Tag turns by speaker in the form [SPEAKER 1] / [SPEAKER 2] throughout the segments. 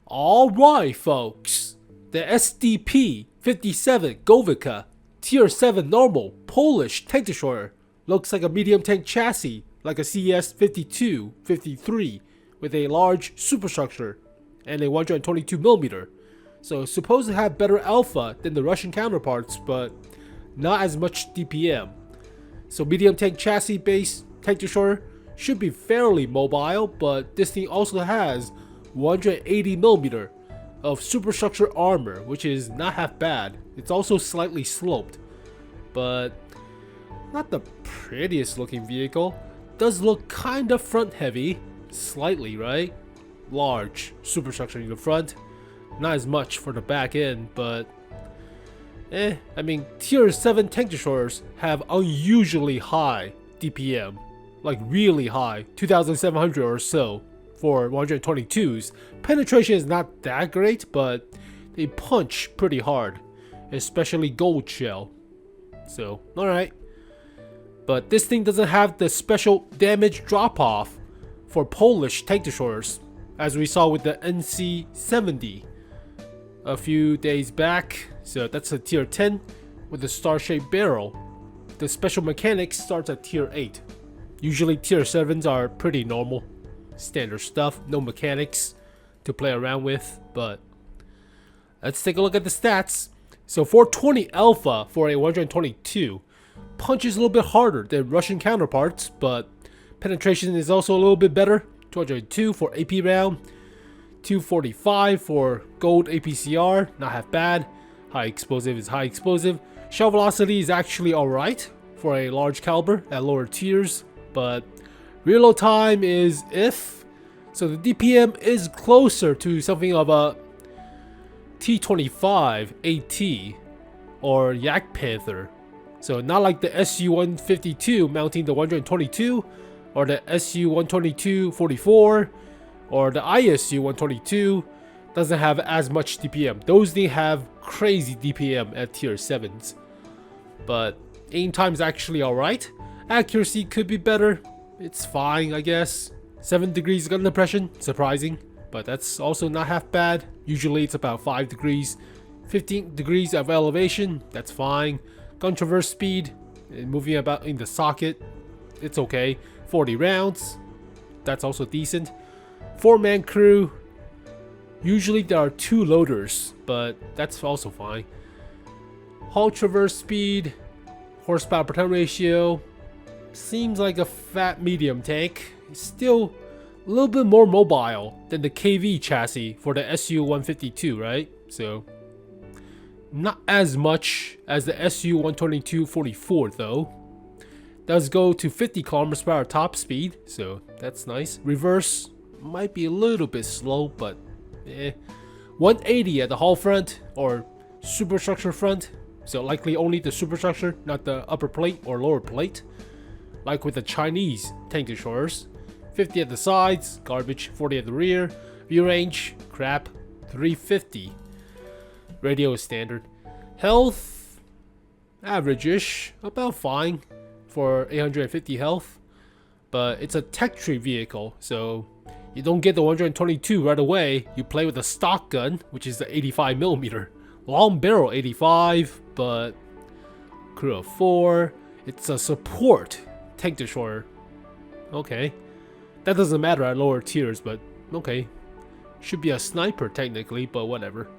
[SPEAKER 1] Alright folks, the SDP-57 Gowika Tier VII Normal Polish tank destroyer looks like a medium tank chassis like a CS-52-53 with a large superstructure and a 122mm. So it's supposed to have better alpha than the Russian counterparts, but not as much DPM. So medium tank chassis based tank destroyer should be fairly mobile, but this thing also has 180mm of superstructure armor, which is not half bad. It's also slightly sloped, but not the prettiest looking vehicle. Does look kinda front heavy, slightly, right? Large superstructure in the front, not as much for the back end, but I mean, Tier VII tank destroyers have unusually high DPM, like really high, 2,700 or so. For 122s, penetration is not that great, but they punch pretty hard, especially gold shell. So, alright. But this thing doesn't have the special damage drop-off for Polish tank destroyers, as we saw with the 𝗚cie𝘄𝗶𝗸 a few days back. So that's a Tier 10 with a star-shaped barrel. The special mechanics starts at Tier 8. Usually Tier 7s are pretty normal. Standard stuff, no mechanics to play around with, but let's take a look at the stats. So 420 alpha for a 122 punches a little bit harder than Russian counterparts, but penetration is also a little bit better. 202 for AP round, 245 for gold APCR, not half bad. High explosive is high explosive. Shell velocity is actually alright for a large caliber at lower tiers, but reload time is if. So the DPM is closer to something of a T-34-2G or Jagdpanther. So not like the SU-152 mounting the 122 or the SU-122-44 or the ISU-122 doesn't have as much DPM. Those things have crazy DPM at Tier 7s. But aim time is actually alright. Accuracy could be better. It's fine, I guess. 7 degrees gun depression, surprising, but that's also not half bad. Usually it's about 5 degrees. 15 degrees of elevation, that's fine. Gun traverse speed, moving about in the socket, it's okay. 40 rounds, that's also decent. 4-man crew, usually there are 2 loaders, but that's also fine. Hull traverse speed, horsepower per ton ratio, seems like a fat medium tank. It's still a little bit more mobile than the KV chassis for the SU-152, right? So not as much as the SU-122-44 though. Does go to 50 km/h top speed, so that's nice. Reverse might be a little bit slow, but 180 at the hull front or superstructure front, so likely only the superstructure, not the upper plate or lower plate, like with the Chinese tank destroyers. 50 at the sides, garbage. 40 at the rear. View range, crap. 350. Radio is standard. Health, average-ish, about fine for 850 health. But it's a tech tree vehicle, so you don't get the 122 right away. You play with a stock gun, which is the 85mm. Long barrel 85, but crew of 4. It's a support tank destroyer. Okay. That doesn't matter at lower tiers, but okay. Should be a sniper technically, but whatever.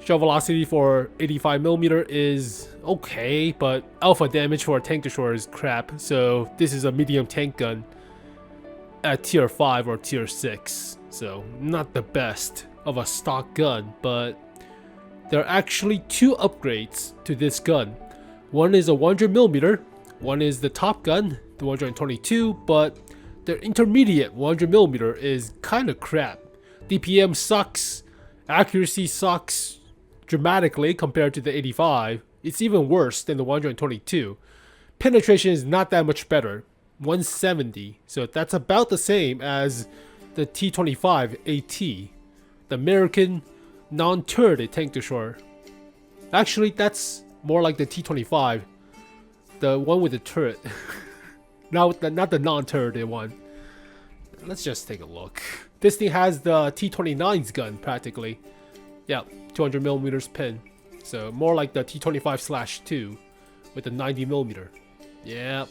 [SPEAKER 1] Shell velocity for 85mm is okay, but alpha damage for a tank destroyer is crap. So this is a medium tank gun at Tier 5 or Tier 6. So not the best of a stock gun, but there are actually 2 upgrades to this gun. One is a 100mm, one is the top gun, the 122, but the intermediate 100mm is kinda crap. DPM sucks, accuracy sucks dramatically compared to the 85. It's even worse than the 122. Penetration is not that much better, 170, so that's about the same as the T-34-AT, the American non-turreted tank destroyer. Actually, that's more like the T-25, the one with the turret. Not the non-turreted one. Let's just take a look. This thing has the T-29's gun practically. Yeah, 200 millimeters pin. So more like the T-25/2 with the 90 millimeter. Yeah,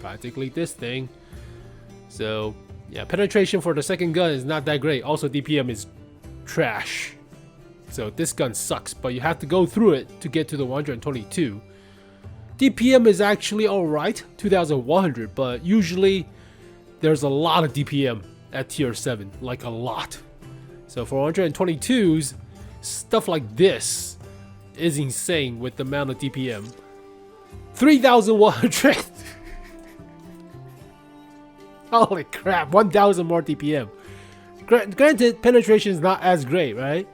[SPEAKER 1] practically this thing. So yeah, penetration for the second gun is not that great. Also, DPM is trash. So this gun sucks, but you have to go through it to get to the 122. DPM is actually alright, 2100, but usually there's a lot of DPM at Tier 7, like a lot. So for 122s, stuff like this is insane with the amount of DPM. 3100! Holy crap, 1000 more DPM. Granted, penetration is not as great, right?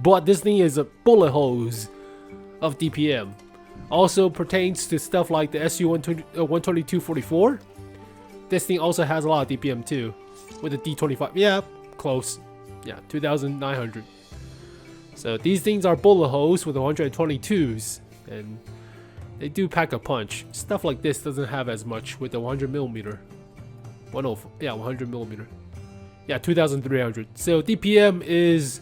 [SPEAKER 1] But this thing is a bullet hose of DPM. Also pertains to stuff like the SU-122-44. This thing also has a lot of DPM too, with the D25. Yeah, close. Yeah, 2,900. So these things are bullet holes with 122s, and they do pack a punch. Stuff like this doesn't have as much with the 100 millimeter. 100 millimeter. Yeah, 2,300. So DPM is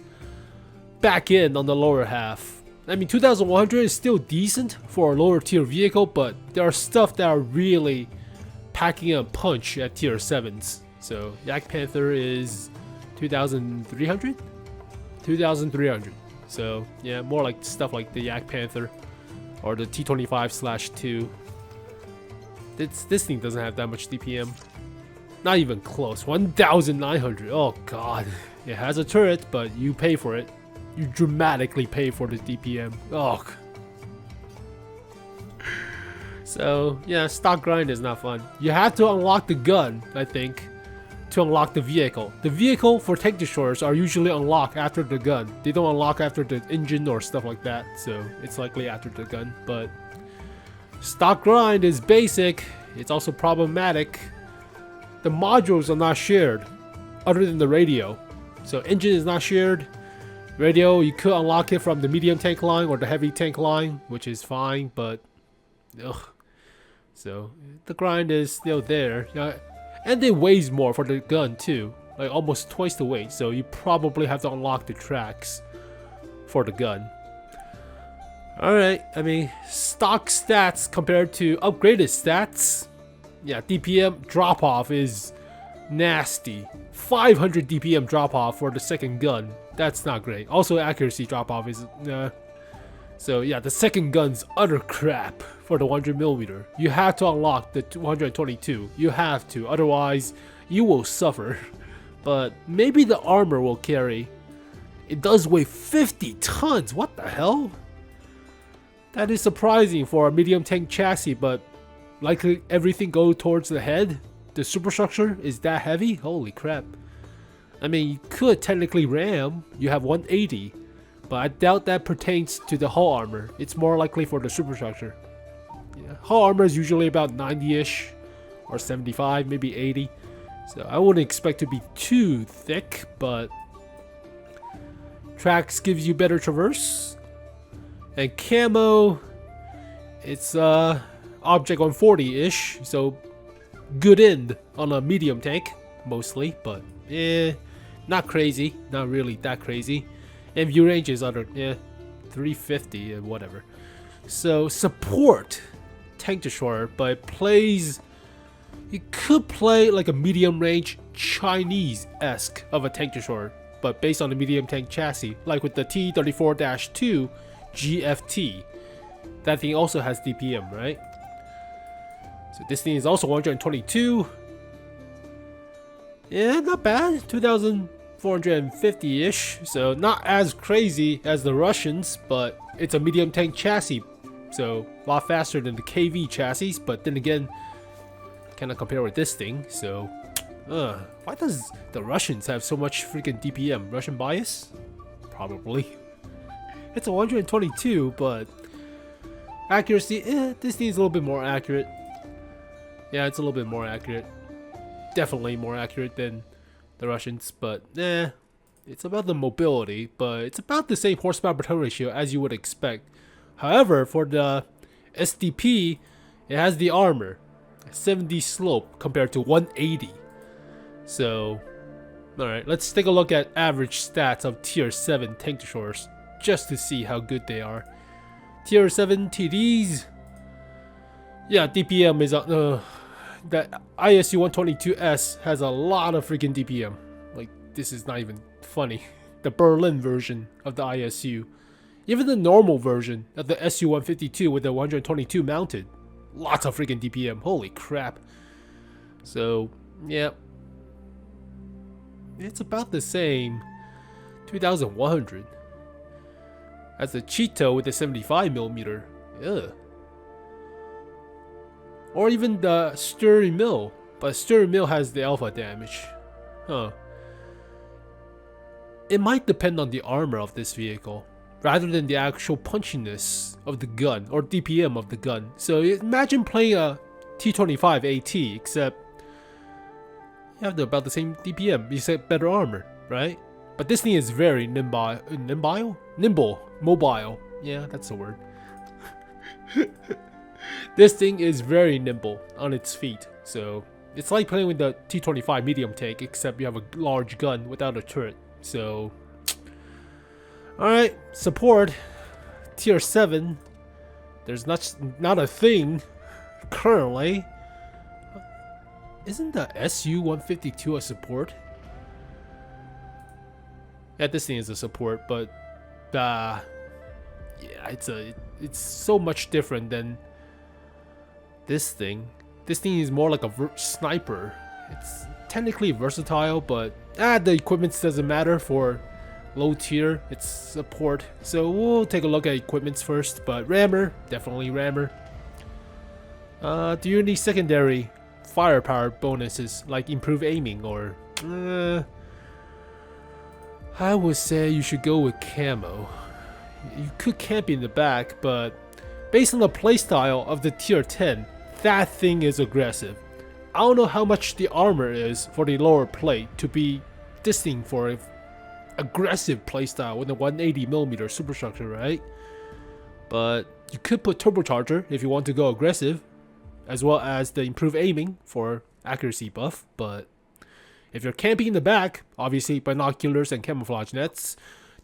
[SPEAKER 1] back in on the lower half. I mean, 2,100 is still decent for a lower tier vehicle, but there are stuff that are really packing a punch at tier 7s. So Jagdpanther is 2,300? 2,300. So yeah, more like stuff like the Jagdpanther or the T-25/2. This thing doesn't have that much DPM. Not even close. 1,900. Oh god. It has a turret, but you pay for it. You dramatically pay for the DPM. Oh. So yeah, stock grind is not fun. You have to unlock the gun, I think, to unlock the vehicle. The vehicle for tank destroyers are usually unlocked after the gun. They don't unlock after the engine or stuff like that. So it's likely after the gun. But stock grind is basic. It's also problematic. The modules are not shared, other than the radio. So engine is not shared. Radio, you could unlock it from the medium tank line or the heavy tank line, which is fine, but ugh. So the grind is still there. And it weighs more for the gun too, like almost twice the weight. So you probably have to unlock the tracks for the gun. Alright, I mean, stock stats compared to upgraded stats. Yeah, DPM drop off is nasty. 500 DPM drop off for the second gun. That's not great. Also, accuracy drop off is so yeah, the second gun's utter crap for the 100 millimeter. You have to unlock the 122. You have to, otherwise you will suffer. But maybe the armor will carry. It does weigh 50 tons. What the hell? That is surprising for a medium tank chassis, but likely everything goes towards the head. The superstructure is that heavy? Holy crap. I mean, you could technically ram. You have 180. But I doubt that pertains to the hull armor. It's more likely for the superstructure. Yeah, hull armor is usually about 90-ish. Or 75, maybe 80. So I wouldn't expect to be too thick, but tracks gives you better traverse. And camo, it's object on 40-ish, so good end on a medium tank, mostly, but not crazy, not really that crazy. And view range is under 350 and whatever. So support tank destroyer, but it plays. It could play like a medium range Chinese-esque of a tank destroyer, but based on the medium tank chassis, like with the T-34-2G GFT. That thing also has DPM, right? So this thing is also 122. Yeah, not bad. 2,450-ish. So not as crazy as the Russians, but it's a medium tank chassis. So a lot faster than the KV chassis, but then again, cannot compare with this thing. So why does the Russians have so much freaking DPM? Russian bias? Probably. It's a 122, but accuracy, this thing is a little bit more accurate. Yeah, it's a little bit more accurate. Definitely more accurate than the Russians, but it's about the mobility, but it's about the same horsepower per ton ratio as you would expect. However, for the SDP, it has the armor, 70 slope compared to 180. So Alright, let's take a look at average stats of Tier 7 tank destroyers, just to see how good they are. Tier 7 TDs. Yeah, DPM is that ISU-122S has a lot of freaking DPM. Like, this is not even funny. The Berlin version of the ISU. Even the normal version of the SU-152 with the 122 mounted. Lots of freaking DPM. Holy crap. So, yeah. It's about the same. 2,100. As the Cheeto with the 75mm. Ugh. Or even the 𝗚cie𝘄𝗶𝗸, but 𝗚cie𝘄𝗶𝗸 has the alpha damage. Huh. It might depend on the armor of this vehicle, rather than the actual punchiness of the gun, or DPM of the gun. So imagine playing a T-35 AT, except you have about the same DPM, except better armor, right? But this thing is very nimble. Mobile. Yeah, that's the word. This thing is very nimble on its feet, so it's like playing with the T-25 medium tank, except you have a large gun without a turret. So, alright, support Tier 7. There's not a thing currently. Isn't the SU-152 a support? Yeah, this thing is a support, but yeah, it's so much different than this thing. This thing is more like a sniper. It's technically versatile, but the equipment doesn't matter for low tier. It's support. So we'll take a look at equipments first. But rammer, definitely rammer. Do you need secondary firepower bonuses like improved aiming or? I would say you should go with camo. You could camp in the back, but based on the playstyle of the Tier 10, that thing is aggressive. I don't know how much the armor is for the lower plate to be distinct for an aggressive playstyle with a 180mm superstructure, right? But you could put turbocharger if you want to go aggressive, as well as the improved aiming for accuracy buff. But if you're camping in the back, obviously binoculars and camouflage nets.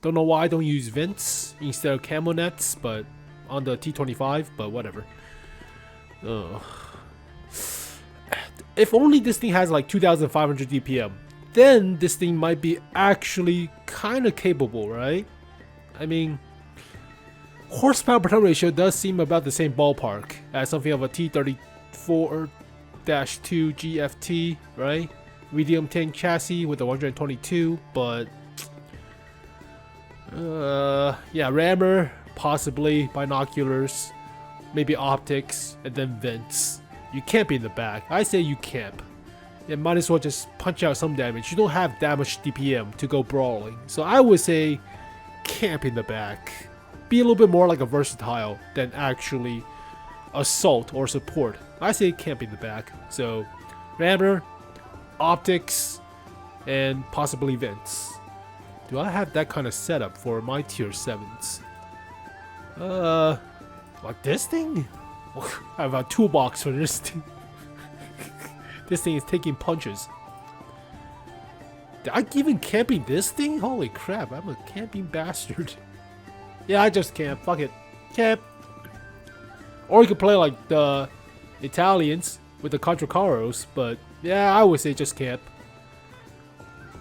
[SPEAKER 1] Don't know why I don't use vents instead of camo nets, but on the T-25, but whatever. If only this thing has like 2,500 DPM, then this thing might be actually kind of capable, right? I mean, horsepower per ton ratio does seem about the same ballpark as something of a T-34-2G FT, right? Medium tank chassis with a 122, but yeah, rammer, possibly binoculars, maybe optics, and then vents. You camp in the back. I say you camp. You might as well just punch out some damage. You don't have that much DPM to go brawling. So I would say camp in the back. Be a little bit more like a versatile than actually assault or support. I say camp in the back. So rammer, optics, and possibly vents. Do I have that kind of setup for my Tier 7s? Like this thing? I have a toolbox for this thing. This thing is taking punches. Did I even camping this thing? Holy crap, I'm a camping bastard. Yeah, I just camp. Fuck it. Camp. Or you could play like the Italians with the Contracaros, but yeah, I would say just camp.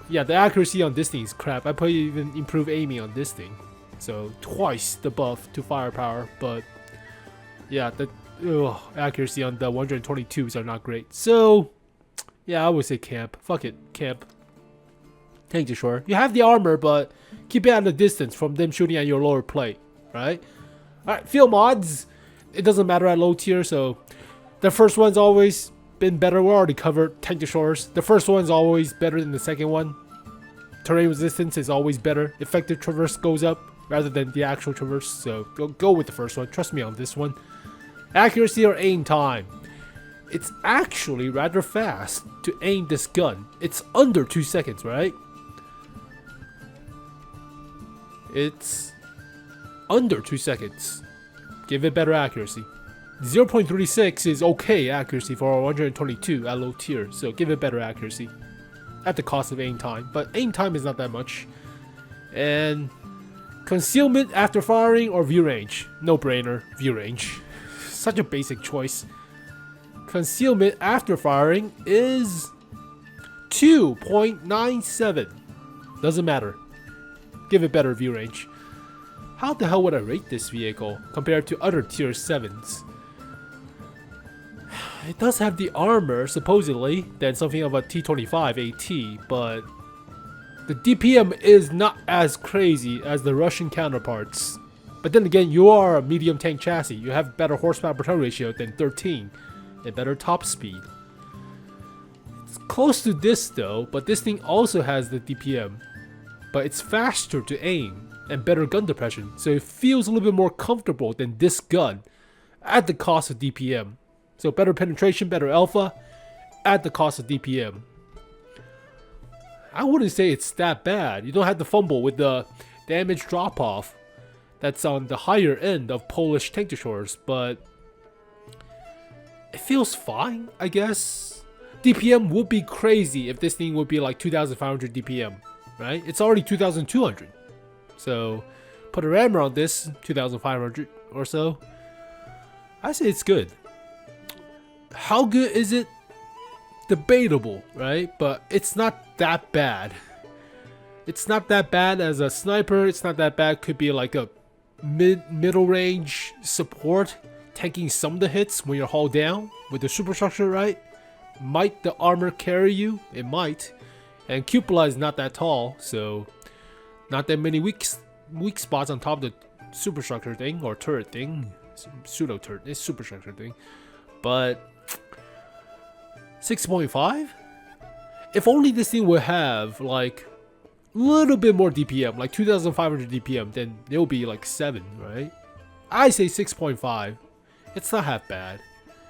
[SPEAKER 1] Yeah, the accuracy on this thing is crap. I probably even improve aiming on this thing. So twice the buff to firepower, but yeah, the accuracy on the 122s are not great. So yeah, I would say camp. Fuck it, camp. Tank destroyer. You have the armor, but keep it at a distance from them shooting at your lower plate, right? Alright, field mods. It doesn't matter at low tier, so the first one's always been better. We already covered tank destroyers. The first one's always better than the second one. Terrain resistance is always better. Effective traverse goes up rather than the actual traverse, so go with the first one. Trust me on this one. Accuracy or aim time. It's actually rather fast to aim this gun. It's under 2 seconds, right? It's under 2 seconds. Give it better accuracy. 0.36 is okay accuracy for a 122 at low tier, so give it better accuracy. at the cost of aim time, but aim time is not that much. And concealment after firing or view range? No brainer, view range. Such a basic choice. Concealment after firing is 2.97. Doesn't matter. Give it better view range. How the hell would I rate this vehicle compared to other Tier 7s? It does have the armor, supposedly, than something of a T-35 AT, but the DPM is not as crazy as the Russian counterparts. But then again, you are a medium tank chassis. You have better horsepower per ton ratio than 13 and better top speed. It's close to this though, but this thing also has the DPM. But it's faster to aim and better gun depression, so it feels a little bit more comfortable than this gun at the cost of DPM. So better penetration, better alpha at the cost of DPM. I wouldn't say it's that bad. You don't have to fumble with the damage drop-off that's on the higher end of Polish tank destroyers, but it feels fine, I guess. DPM would be crazy if this thing would be like 2,500 DPM, right? It's already 2,200. So put a rammer on this, 2,500 or so. I say it's good. How good is it? Debatable, right? But it's not that bad. It's not that bad as a sniper. It's not that bad. Could be like a middle range support, tanking some of the hits when you're hauled down with the superstructure, right? Might the armor carry you? It might. And 𝗚cie𝗶𝗸 is not that tall, so not that many weak spots on top of the superstructure thing or turret thing, pseudo turret, it's superstructure thing. But 6.5? If only this thing would have like a little bit more DPM, like 2,500 DPM, then it'll be like 7, right? I say 6.5. It's not half bad.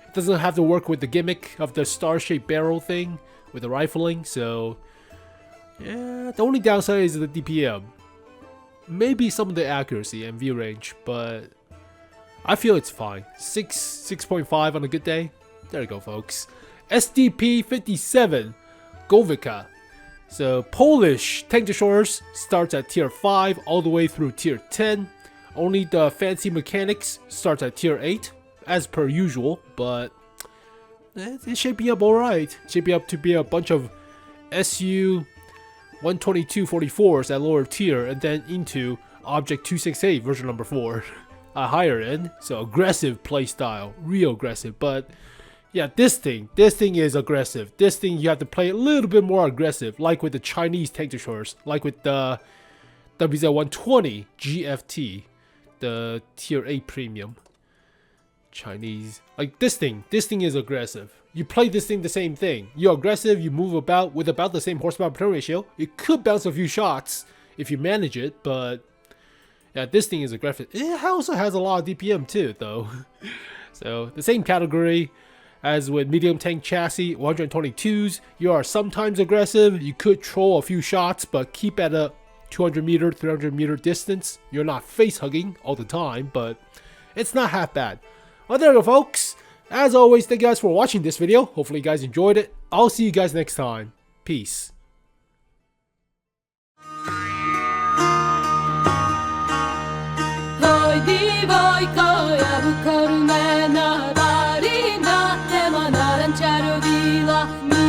[SPEAKER 1] It doesn't have to work with the gimmick of the star-shaped barrel thing with the rifling, so yeah, the only downside is the DPM. Maybe some of the accuracy and view range, but I feel it's fine. 6.5 on a good day. There you go, folks. SDP-57 Gowika. So Polish tank destroyers starts at Tier 5 all the way through Tier 10. Only the fancy mechanics starts at Tier 8 as per usual, but it's shaping up alright. Shaping up to be a bunch of SU-122-44s at lower tier and then into Object 268 version number 4. A higher end, so aggressive playstyle, real aggressive, but yeah, this thing is aggressive. This thing you have to play a little bit more aggressive, like with the Chinese tank destroyers, like with the WZ-120 GFT, the Tier 8 premium. Chinese, like this thing is aggressive. You play this thing the same thing. You're aggressive, you move about with about the same horsepower per ton ratio. It could bounce a few shots if you manage it, but yeah, this thing is aggressive. It also has a lot of DPM too, though. So the same category as with medium tank chassis, 122s. You are sometimes aggressive. You could troll a few shots, but keep at a 200 meter, 300 meter distance. You're not face hugging all the time, but it's not half bad. Well, there you go, folks. As always, thank you guys for watching this video. Hopefully you guys enjoyed it. I'll see you guys next time. Peace.
[SPEAKER 2] Ďarosław